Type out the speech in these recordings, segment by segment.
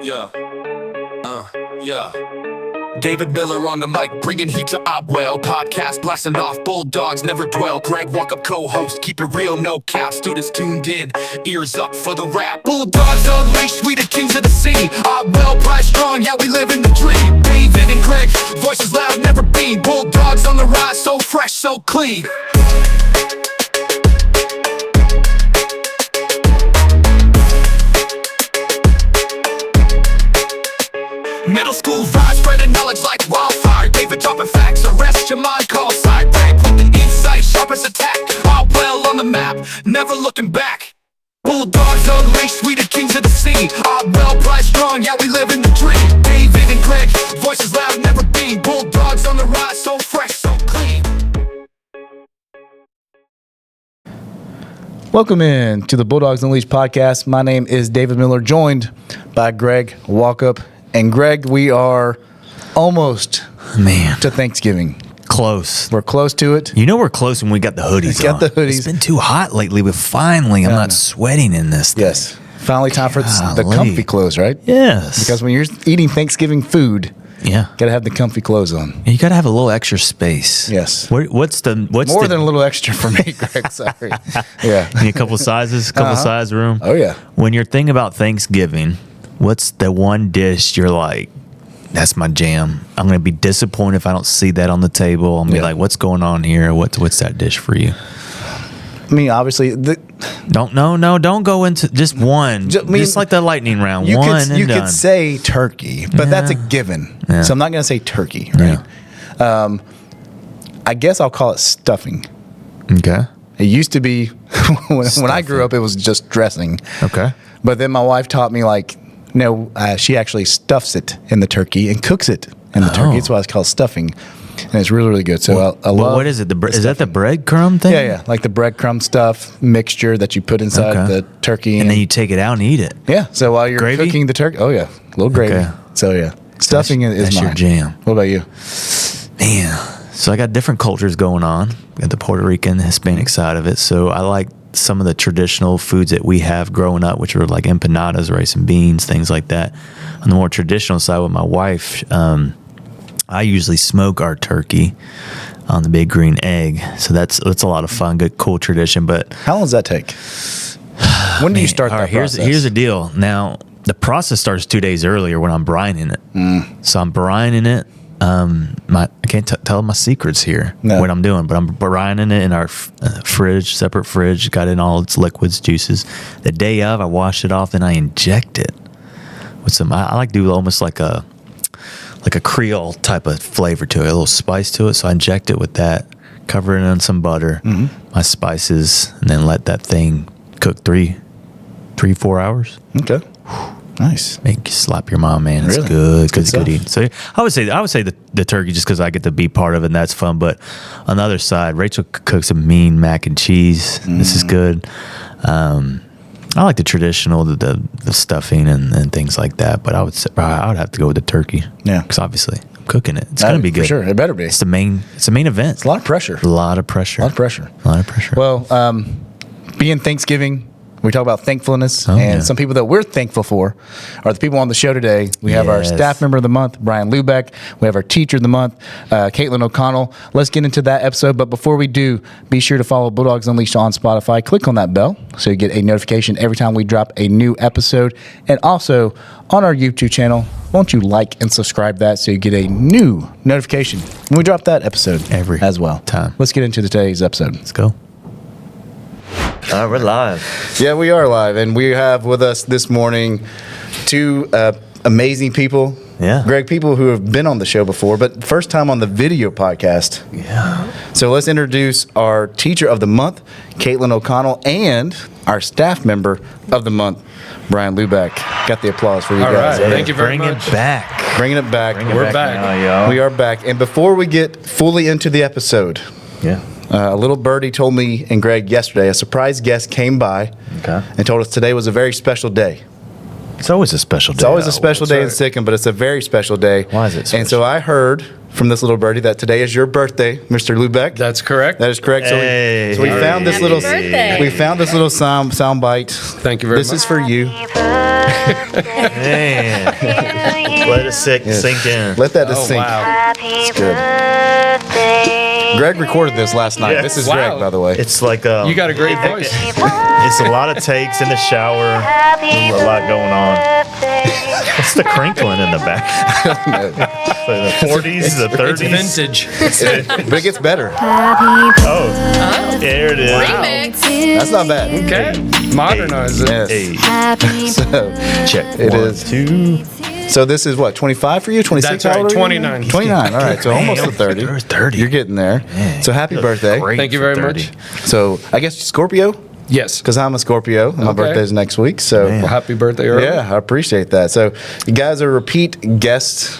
Yeah. Yeah. David Miller on the mic, bringing heat to Opwell. Podcast blasting off, Bulldogs never dwell. Greg Walkup co-host, keep it real, no cap. Students tuned in, ears up for the rap. Bulldogs unleashed, we the kings of the scene. Opwell, pride strong, yeah, we live in the dream. David and Greg, voices loud, never been. Bulldogs on the rise, so fresh, so clean. Middle school vibes, spreading knowledge like wildfire. David dropping facts, arrest your mind, call side. Greg with the insight, sharp as attack. All well on the map, never looking back. Bulldogs unleashed, we the kings of the scene. All well, pride strong, yeah, we live in the dream. David and Greg, voices loud, never been. Bulldogs on the rise, so fresh, so clean. Welcome in to the Bulldogs Unleashed podcast. My name is David Miller, joined by Greg Walkup. And Greg, we are almost to Thanksgiving. Close. We're close to it. You know we're close when we got the hoodies on. Got the hoodies. It's been too hot lately, but finally I'm not sweating in this thing. Yes. Finally time for the comfy clothes, right? Yes. Because when you're eating Thanksgiving food, got to have the comfy clothes on. You got to have a little extra space. Yes. What's than a little extra for me, Greg. Sorry. Yeah. You need a couple sizes, size room. Oh, yeah. When you're thinking about Thanksgiving, what's the one dish you're like, that's my jam? I'm going to be disappointed if I don't see that on the table. I'm going to be like, what's going on here? What's that dish for you? I mean, obviously, don't go into just one. Just like the lightning round. You could say turkey, but that's a given. Yeah. So I'm not going to say turkey, right? Yeah. I guess I'll call it stuffing. Okay. It used to be when I grew up, it was just dressing. Okay. But then my wife taught me she actually stuffs it in the turkey and cooks it in the turkey. That's why it's called stuffing. And it's really, really good. So I love what is it? Is that the breadcrumb thing? Yeah. Like the breadcrumb stuff mixture that you put inside the turkey. And then you take it out and eat it. Yeah. So while you're cooking the turkey, a little gravy. Okay. So yeah, stuffing is your jam. What about you? Man. So I got different cultures going on. Got the Puerto Rican, Hispanic side of it. So I like some of the traditional foods that we have growing up, which are like empanadas, rice and beans, things like that. On the more traditional side with my wife, I usually smoke our turkey on the big green egg. So that's a lot of fun, good, cool tradition. But how long does that take? When do you start that process? Here's the deal. Now, the process starts 2 days earlier when I'm brining it. So I'm brining it. I can't tell my secrets here, what I'm doing, but I'm brining it in our fridge, separate fridge, got in all its liquids, juices. The day of, I wash it off, then I inject it with some, I like to do almost like a Creole type of flavor to it, a little spice to it. So I inject it with that, cover it in some butter, my spices, and then let that thing cook 4 hours. Okay. Nice. Make you slap your mom, man. It's really? Good. It's good eating. So I would say the turkey just because I get to be part of it and that's fun. But on the other side, Rachel cooks a mean mac and cheese. This is good. I like the traditional, the stuffing and things like that. But I would have to go with the turkey. Yeah. Because obviously I'm cooking it. It's going to be good. For sure. It better be. It's the main event. It's a lot of pressure. A lot of pressure. Well, being Thanksgiving, we talk about thankfulness, some people that we're thankful for are the people on the show today. We have our staff member of the month, Brian Lubeck. We have our teacher of the month, Kaitlin O'Connell. Let's get into that episode. But before we do, be sure to follow Bulldogs Unleashed on Spotify. Click on that bell so you get a notification every time we drop a new episode. And also on our YouTube channel, won't you like and subscribe that so you get a new notification when we drop that episode as well. Time. Let's get into today's episode. Let's go. We're live. Yeah, we are live, and we have with us this morning two amazing people. Yeah. Greg, people who have been on the show before, but first time on the video podcast. Yeah. So let's introduce our teacher of the month, Kaitlin O'Connell, and our staff member of the month, Brian Lubeck. Got the applause for you guys. Right. Thank you very much. Bringing it back. We're back. Now, we are back. And before we get fully into the episode, a little birdie told me and Greg yesterday, a surprise guest came by and told us today was a very special day. It's always a special day. It's always a special day in Sikkim, but it's a very special day. Why is it special? And so I heard from this little birdie that today is your birthday, Mr. Lubeck. That's correct. That is correct. Hey. So we found this Happy little birthday. we found this little sound bite. Thank you very much. This is for you. Man. Let it sink in. Let that just Oh, sink. wow. It's good. Greg recorded this last night. Yeah. This is Wow. Greg, by the way. It's like You got a great voice. It's a lot of takes in the shower. A lot going on. What's the crinkling in the back? The 40s, the 30s. It's vintage. But it gets better. Oh, there it is. Remix. That's not bad. Okay. Modernize it. Yes. Hey, So, check. It One, is. two. so this is what, 25 for you? 26? That's right, How old are you? 29. 29. All right. So almost to 30. You're 30. You're getting there. So happy birthday. Great Thank you for very 30. much. So I guess Scorpio, Yes. because I'm a Scorpio. And my Okay. birthday's next week. So Well, happy birthday early. yeah, I appreciate that. So you guys are repeat guests.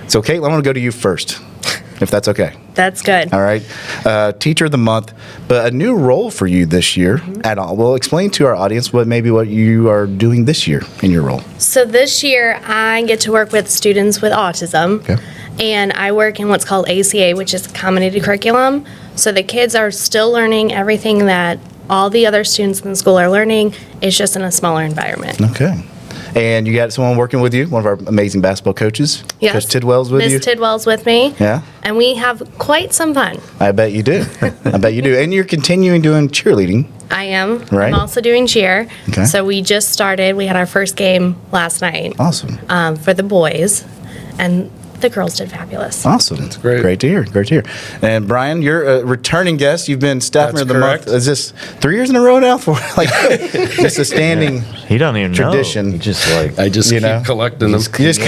So Kaitlin, I want to go to you first, if that's okay. That's good. All right. Teacher of the month, but a new role for you this year at all. Well, explain to our audience what you are doing this year in your role. So this year, I get to work with students with autism. Okay. And I work in what's called ACA, which is accommodated curriculum. So the kids are still learning everything that all the other students in the school are learning. It's just in a smaller environment. Okay. And you got someone working with you, one of our amazing basketball coaches. Yes. Coach Tidwell's with you. Miss Tidwell's with me. Yeah. And we have quite some fun. I bet you do. I bet you do. And you're continuing doing cheerleading. I am. Right. I'm also doing cheer. Okay. So we just started. We had our first game last night Awesome. for the boys. And the girls did fabulous. Awesome. That's great. Great to hear. Great to hear. And Brian, you're a returning guest. You've been staff member of the correct. month. Is this 3 years in a row now? For like just a standing He don't even tradition. know. He just like I just You keep know? collecting them. You just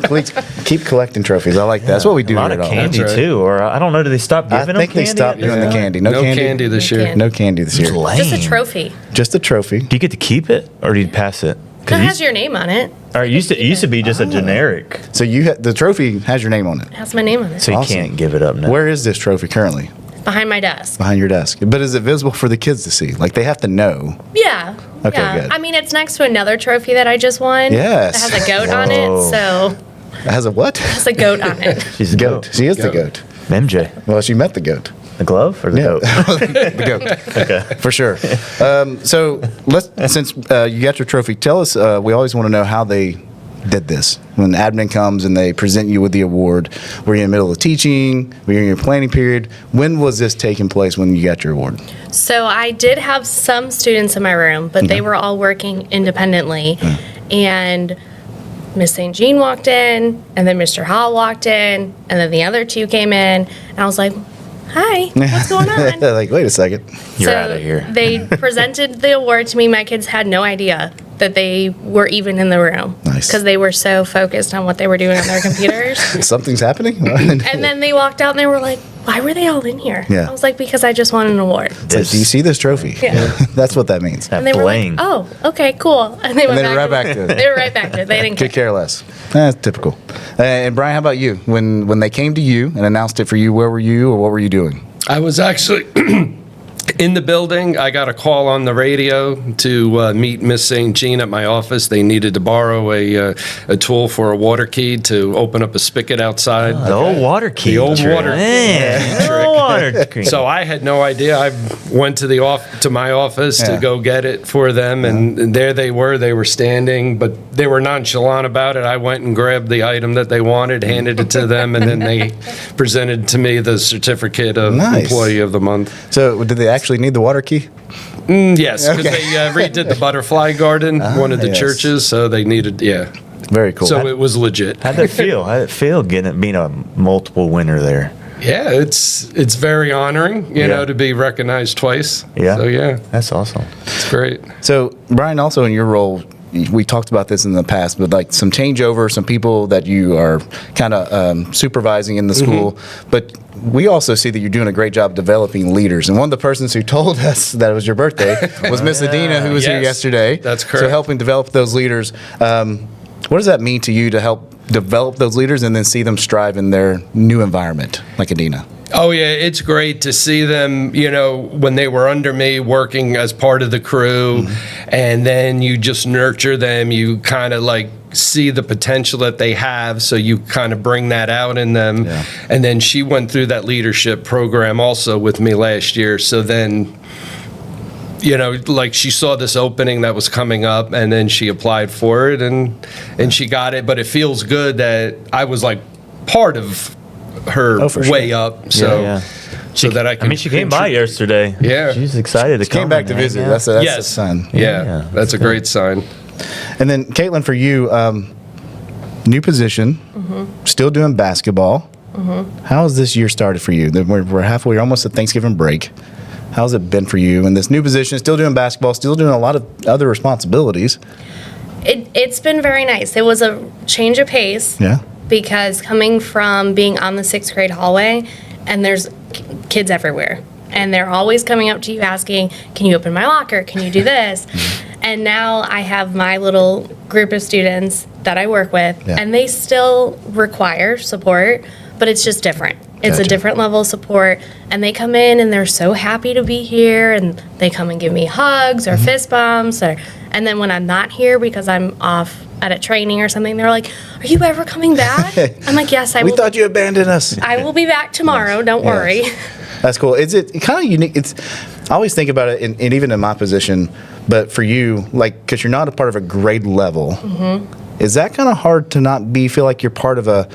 please keep collecting trophies. I like that. That's what we do a lot here of at all. candy That's right. too, or I don't know. Do they stop I giving think them they candy? stopped doing the candy. No, No candy this year. candy. No candy this year. Lame. Just a trophy. Just a trophy. Do you get to keep it, or do you pass it? It has your name on it. Or it used to be just a generic, So the trophy has your name on it. It has my name on it. so you Awesome. can't give it up now. Where is this trophy currently? Behind my desk. Behind your desk. But is it visible for the kids to see? Like they have to know. Yeah. Okay, yeah. good. I mean, it's next to another trophy that I just won. Yes. It has a goat on it, Whoa. so It has a what? it has a goat on it. She's a Goat. She is the goat. MJ, Well, she met the goat. the glove or the Yeah, goat? the goat. Okay, for sure. So since you got your trophy, tell us. We always want to know how they did this. When admin comes and they present you with the award, were you in the middle of teaching? Were you in your planning period? When was this taking place when you got your award? So I did have some students in my room, but they were all working independently. And Miss St. Jean walked in, and then Mr. Hall walked in, and then the other two came in, and I was like, hi, what's going on? Like, wait a second. You're So outta here. They presented the award to me. My kids had no idea that they were even in the room. Nice. Because they were so focused on what they were doing on their computers. Something's happening? And then they walked out and they were like, why were they all in here? Yeah. I was like, because I just won an award. It's like, do you see this trophy? Yeah. That's what that means. That And they were bling. like, oh, okay, cool. And they went then right back to it. They were right back to it. They didn't Could care. care less. That's typical. And Brian, how about you? When they came to you and announced it for you, where were you or what were you doing? I was actually in the building. I got a call on the radio to meet Miss St. Jean at my office. They needed to borrow a tool for a water key to open up a spigot outside. The old water key. The old trick. water key Man, trick. the old water key. So I had no idea. I went to to my office Yeah. to go get it for them, and there they were. They were standing, but they were nonchalant about it. I went and grabbed the item that they wanted, handed it to them, and then they presented to me the certificate of Nice. Employee of the Month. So did they actually need the water key? Yes, because Okay. they redid the butterfly garden, one of the yes. churches, so they needed, Very cool. So it was legit. How'd that feel? How'd it feel being a multiple winner there? Yeah, it's very honoring, you know, to be recognized twice. Yeah. So yeah, That's awesome. it's great. So, Brian, also in your role, we talked about this in the past, but like some changeover, some people that you are kind of supervising in the school. But we also see that you're doing a great job developing leaders. And one of the persons who told us that it was your birthday was Miss Adina, who was here Yes, yesterday. that's So correct. helping develop those leaders. What does that mean to you to help develop those leaders and then see them strive in their new environment, like Adina? Oh yeah, it's great to see them, when they were under me working as part of the crew, and then you just nurture them, you kind of like see the potential that they have, so you kind of bring that out in them. Yeah. And then she went through that leadership program also with me last year, so then like she saw this opening that was coming up, and then she applied for it, and she got it. But it feels good that I was like part of her way up, so so that I can. I mean, she came by yesterday. Yeah. She's excited to come. Came back to visit. Yeah. That's a Yes. sign. Yeah, that's a great sign. And then, Kaitlin, for you, new position, still doing basketball. How has this year started for you? We're halfway, we're almost at Thanksgiving break. How's it been for you in this new position, still doing basketball, still doing a lot of other responsibilities? It's been very nice. It was a change of pace. Yeah. Because coming from being on the 6th grade hallway, and there's kids everywhere, and they're always coming up to you asking, can you open my locker? Can you do this? And now I have my little group of students that I work with, and they still require support, but it's just different. It's a different level of support, and they come in and they're so happy to be here, and they come and give me hugs or fist bumps, and then when I'm not here because I'm off at a training or something, they're like, are you ever coming back? I'm like, yes, I will. We thought you abandoned us. I will be back tomorrow, don't worry. That's cool. Is it kind of unique? I always think about it, and even in my position, but for you, like, because you're not a part of a grade level, is that kind of hard to not feel like you're part of a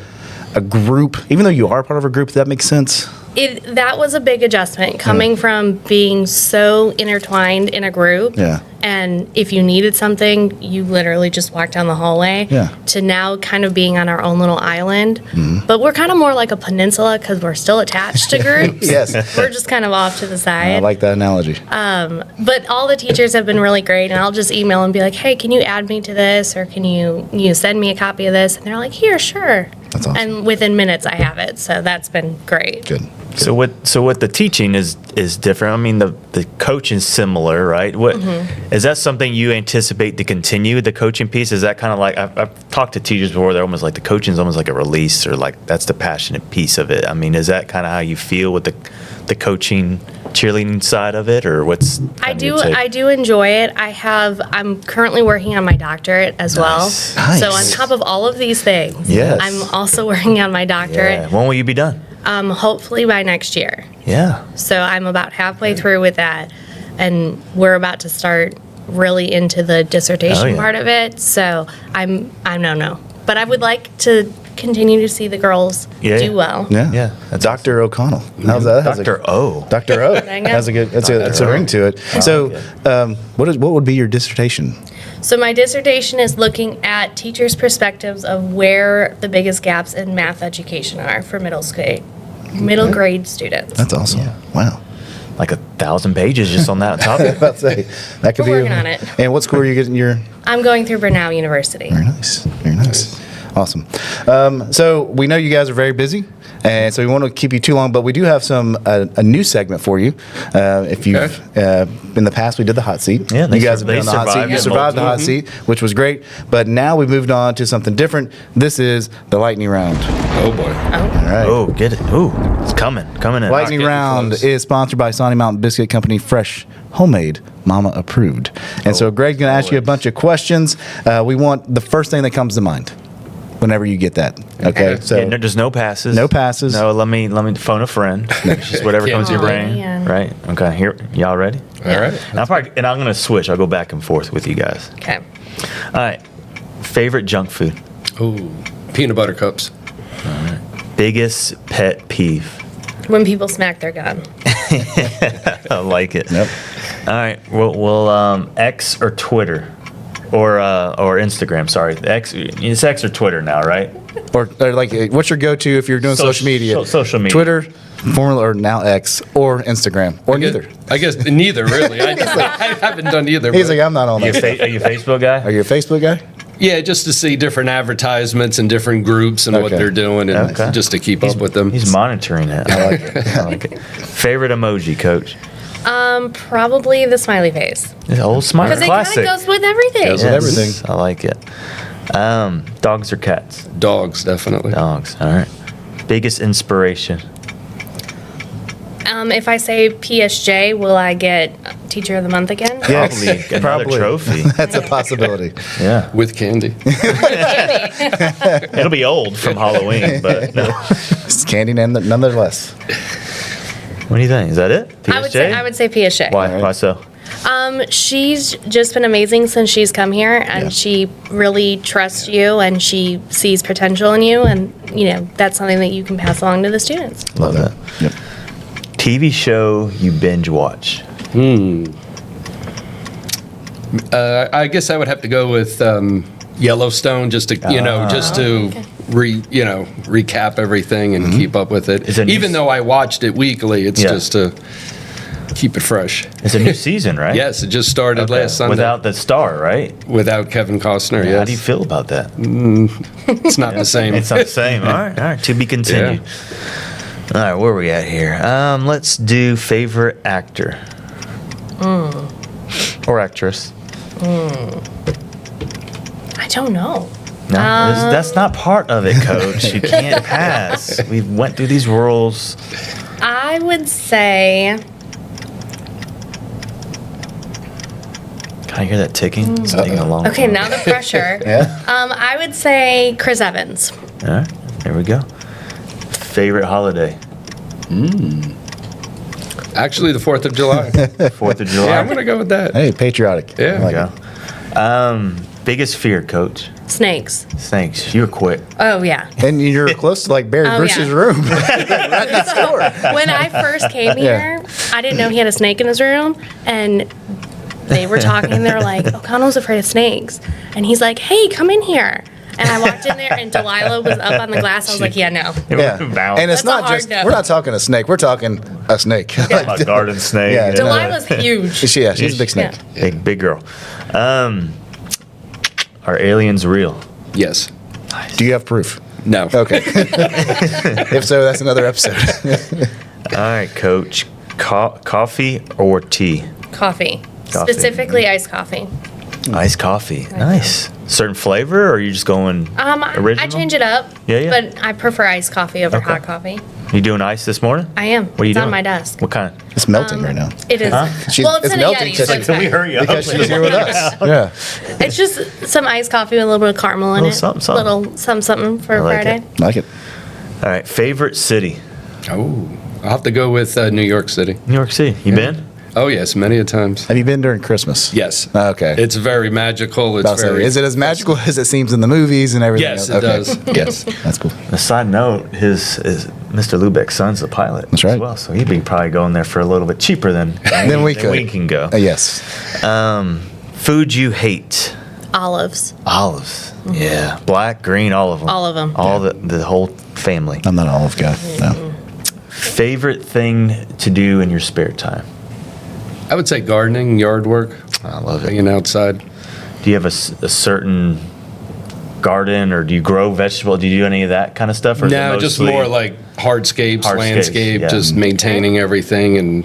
group, even though you are part of a group? If that makes sense. That was a big adjustment coming from being so intertwined in a group. Yeah. And if you needed something, you literally just walked down the hallway. Yeah. To now kind of being on our own little island. But we're kind of more like a peninsula because we're still attached to groups. Yes. We're just kind of off to the side. I like that analogy. But all the teachers have been really great, and I'll just email and be like, hey, can you add me to this, or can you send me a copy of this? And they're like, here, sure. That's awesome. And within minutes I have it, so that's been great. Good. So what the teaching is different. I mean, the coaching's similar, right? What is that something you anticipate to continue, the coaching piece? Is that kind of like, I've talked to teachers before, they're almost like the coaching's almost like a release, or like that's the passionate piece of it. I mean, is that kind of how you feel with the coaching, cheerleading side of it, or what's I do enjoy it. I'm currently working on my doctorate as well. Nice. So on top of all of these things, Yes. I'm also working on my doctorate. Yeah. When will you be done? Hopefully by next year. Yeah. So I'm about halfway through with that, and we're about to start really into the dissertation part of it. So I'm no, but I would like to continue to see the girls do well. Yeah. Yeah. That's Dr. O'Connell. How's that? Dr. O. Dr. O. Dang it. Has a good. That's a ring to it. So, what would be your dissertation? So my dissertation is looking at teachers' perspectives of where the biggest gaps in math education are for middle grade students. That's awesome. Wow. Like 1,000 pages just on that topic. About to say, that could We're be working on it. And what school are you getting your? I'm going through Brenau University. Very nice. Very nice. Awesome. So we know you guys are very busy, and so we won't keep you too long. But we do have a new segment for you. If you've in the past, we did the hot seat. Yeah, you guys have been on the hot seat. You survived the hot seat, which was great. But now we've moved on to something different. This is the lightning round. Oh boy. All right. Oh, get it. Ooh, it's coming in. Lightning round is sponsored by Sonny Mountain Biscuit Company. Fresh, homemade, mama approved. And so Greg's going to ask you a bunch of questions. We want the first thing that comes to mind whenever you get that. Okay. So Yeah, there's no passes. No passes. No, let me phone a friend. Just whatever comes to your brain. man. Right. Okay. Here, y'all ready? All right. And I'm gonna switch. I'll go back and forth with you guys. Okay. All right. Favorite junk food. Ooh, peanut butter cups. Biggest pet peeve. When people smack their gun. I like it. Yep. All right. Well, X or Twitter, or Instagram. Sorry, it's X or Twitter now, right? Or like, what's your go-to if you're doing social media? Social media. Twitter, formerly or now X, or Instagram, or neither. I guess neither really. I haven't done either. He's but- like, I'm not on Are you that. a Facebook guy? Are you a Facebook guy? Yeah, just to see different advertisements and different groups and what Okay. they're doing, and Okay. just to keep up with them. He's monitoring it. I like it. I like it. Favorite emoji, Coach? Probably the smiley face. The old smile. Because it kind Classic. of goes with everything. Goes with everything. I like it. Dogs or cats? Dogs, definitely. Dogs. All right. Biggest inspiration? If I say PSJ, will I get Teacher of the Month again? Probably another trophy. That's a possibility. Yeah. With candy. It'll be old from Halloween, but no. It's candy nonetheless. What do you think? Is that it? PSJ? I would say PSJ. Why? Why so? She's just been amazing since she's come here, and she really trusts you, and she sees potential in you, and that's something that you can pass along to the students. Love that. Yep. TV show you binge watch. I guess I would have to go with Yellowstone, just to recap everything and keep up with it. Even though I watched it weekly, it's just to keep it fresh. It's a new season, right? Yes, it just started last Sunday. Without the star, right? Without Kevin Costner, yes. How do you feel about that? It's not the same. It's not the same. All right. To be continued. All right, where are we at here? Let's do favorite actor. Or actress. I don't know. No, that's not part of it, Coach. You can't pass. We went through these rules. I would say... Can I hear that ticking? It's taking a long Okay, time. now the pressure. Yeah. I would say Chris Evans. All right, there we go. Favorite holiday? Actually, the 4th of July. 4th of July. Yeah, I'm going to go with that. Hey, patriotic. Yeah. I like There we go. Biggest fear, Coach? Snakes. Thanks. You were quick. Oh, yeah. it. And you're close to like Barry Oh, Bruce's yeah. room. Right next door. When I first came Yeah. here, I didn't know he had a snake in his room, and they were talking. They were like, O'Connell's afraid of snakes. And he's like, hey, come in here. And I walked in there, and Delilah was up on the glass. I was like, yeah, no. Yeah. Bow. And it's That's a not hard just, no. we're not talking a snake, we're talking a snake. A garden snake. Yeah. Delilah's huge. she's a big snake. Yeah. Big girl. Are aliens real? Yes. Do you have proof? No. Okay. If so, that's another episode. All right, Coach. Coffee or tea? Coffee. Coffee. Specifically iced coffee. Iced coffee. Nice. Certain flavor, or are you just going original? I change it up. Yeah. But I prefer iced coffee over Okay. hot coffee. You doing ice this morning? I am. What are you It's doing? on my desk. What kind? It's melting right now. It is. Well, it's It's in a melting Yeti, so because it's can fine. hurry up? Because she's here with us. Yeah. It's just some iced coffee with a little bit of caramel in Little it. something, something. Little something for I like Friday. it. Like it. All right. Favorite city? Oh, I'll have to go with New York City. New York City. You been? Oh, yes, many a times. Have you been during Christmas? Yes. Okay. It's very magical. It's About to say, very. is it as magical as it seems in the movies and everything? Yes, else? it does. Yes, that's cool. A side note: his Mr. Lubeck's son's a pilot. That's right. As well, so he'd be probably going there for a little bit cheaper than Then we could. we can go. Yes. Food you hate? Olives. Olives. Yeah. Black, green, all of them. All of 'em. All the whole family. I'm not an olive guy. No. Favorite thing to do in your spare time? I would say gardening, yard work, I love it. hanging outside. Do you have a certain garden, or do you grow vegetable? Do you do any of that kind of stuff? Or is it No, just mostly- more like hardscapes, Hardscapes, landscape, yeah. just maintaining everything and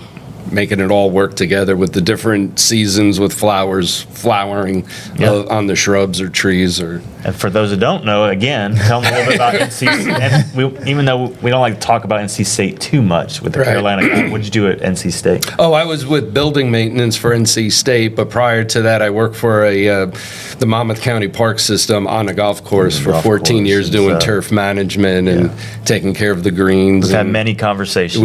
making it all work together with the different seasons with flowering on the shrubs or trees or. And for those who don't know, again, tell them a little bit about NC. And even though we don't like to talk about NC State too much with the Right. Carolina guy, what did you do at NC State? Oh, I was with building maintenance for NC State, but prior to that, I worked for the Monmouth County Park System on a golf course for Golf 14 course, years and doing so- turf management and taking care of the greens. We've had and many conversations.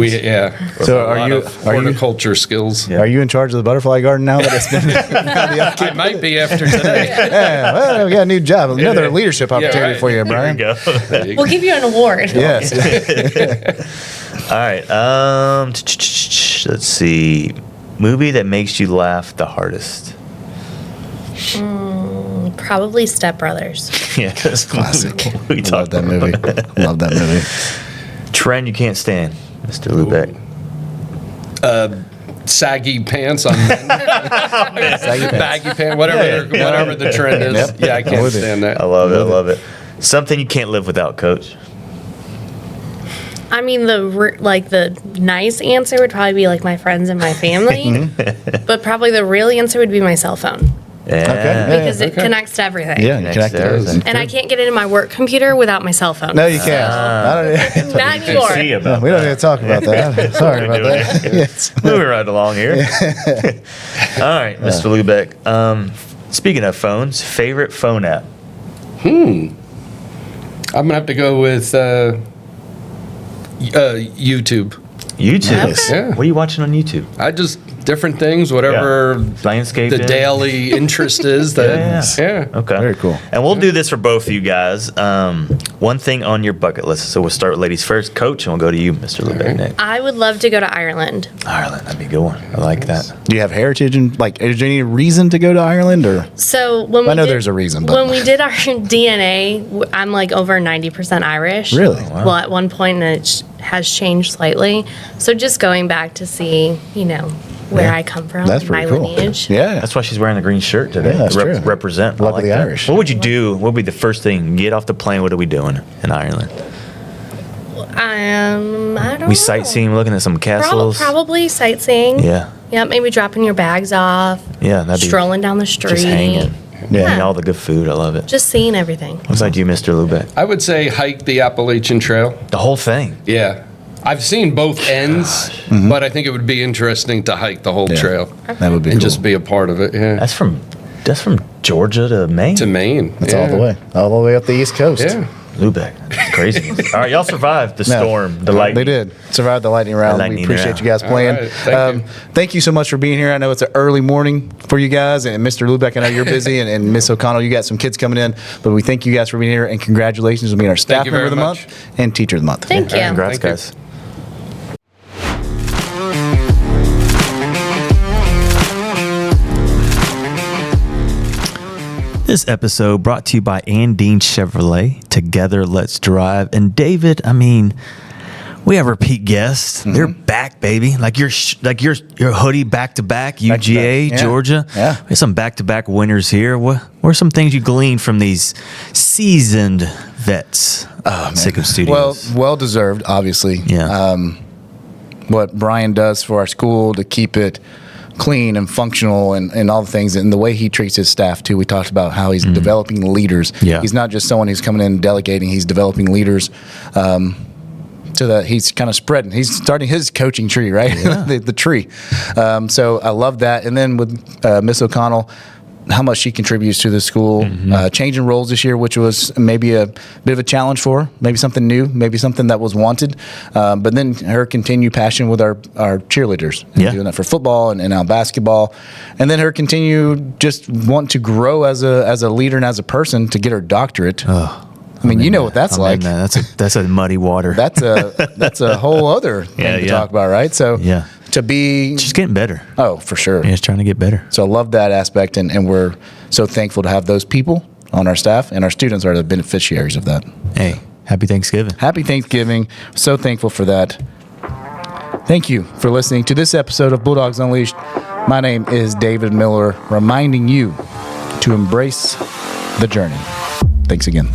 So a are lot you- of are you- horticulture skills? Yeah. Are you in charge of the butterfly garden now that it's been I might be after today. Yeah, well, we got a new job. Another leadership opportunity right. for you, There we Brian. go. We'll give you an award. Yes. All right. Let's see. Movie that makes you laugh the hardest. Probably Step Brothers. Yeah, that's Classic. We Love talked that about movie. Love that movie. Trend you can't stand, Mr. Lubeck. Saggy pants on men. Saggy pants. Baggy pants, whatever the trend is. Yep. Yeah, I I'm can't with it. stand that. I love it. I love it. Something you can't live without, Coach. I mean, the nice answer would probably be like my friends and my family, but probably the real answer would be my cell phone. Yeah. because it connects to everything. Yeah, you connect to everything. And I can't get into my work computer without my cell phone. No, you can't. I don't, Not anymore. See about we don't need to talk about that. Sorry about that. Yes. Moving right along here. All right, Mr. Lubeck. Speaking of phones, favorite phone app? I'm gonna have to go with YouTube. YouTube. Yeah. What are you watching on YouTube? I just different things, whatever Landscape. the daily interest is. That yeah. Okay. Very cool. And we'll do this for both of you guys. One thing on your bucket list. So we'll start with ladies first. Coach, and we'll go to you, Mr. Lubeck, next. I would love to go to Ireland. Ireland, that'd be a good one. I like that. Do you have heritage and like? Is there any reason to go to Ireland or? So when I know there's a reason, but when we did our DNA, I'm like over 90% Irish. Really? Well, at one point it has changed slightly. So just going back to see, where I come from, That's my pretty cool. lineage. Yeah. That's why she's wearing the green shirt today. Yeah, that's true. Represent. I Luck of like the that. Irish. What would you do? What would be the first thing? Get off the plane. What are we doing in Ireland? I don't know. We sightseeing, looking at some castles. Probably sightseeing. Yeah. Yeah, maybe dropping your bags off. Yeah, that'd be strolling down the street. just hanging. Yeah. And all the good food. I love it. Just seeing everything. What's like you, Mr. Lubeck? I would say hike the Appalachian Trail. The whole thing. Yeah. I've seen both ends, but I think it would be interesting to hike the whole trail That would be and cool. just be a part of it. Yeah. That's from Georgia to Maine. To Maine. That's all the way up the East Coast. Yeah. Lubeck. It's crazy. All right, y'all survived the storm, the lightning. They did survive the lightning round. lightning We appreciate round. you guys playing. All right, thank you. Thank you so much for being here. I know it's an early morning for you guys, and Mr. Lubeck, I know you're busy, and Miss O'Connell, you got some kids coming in, but we thank you guys for being here, and congratulations on being our staff you member of very the much. month and teacher of the month. Thank you. Congrats, Thank you. guys. This episode brought to you by Andine Chevrolet. Together, let's drive. And David, I mean, we have repeat guests. They're back, baby. Like your hoodie back to back, UGA, Yeah. Georgia. Yeah. There's some back to back winners here. What are some things you gleaned from these seasoned vets? Sikkim Studios. Well deserved, obviously. Yeah. What Brian does for our school to keep it clean and functional and all the things, and the way he treats his staff too. We talked about how he's developing leaders. Yeah. He's not just someone who's coming in and delegating, he's developing leaders. So that he's kind of spreading. He's starting his coaching tree, right? Yeah. the tree. So I love that. And then with Miss O'Connell, how much she contributes to the school, changing roles this year, which was maybe a bit of a challenge for her, maybe something new, maybe something that was wanted. But then her continued passion with our cheerleaders, doing that for football and now basketball. And then her continued just want to grow as a leader and as a person to get her doctorate. I mean, you know what that's like. That's a muddy water. That's a whole other thing to talk about, right? So to be She's getting better. Oh, for sure. Yeah, she's trying to get better. So I love that aspect, and we're so thankful to have those people on our staff, and our students are the beneficiaries of that. Hey, happy Thanksgiving. Happy Thanksgiving. So thankful for that. Thank you for listening to this episode of Bulldogs Unleashed. My name is David Miller, reminding you to embrace the journey. Thanks again.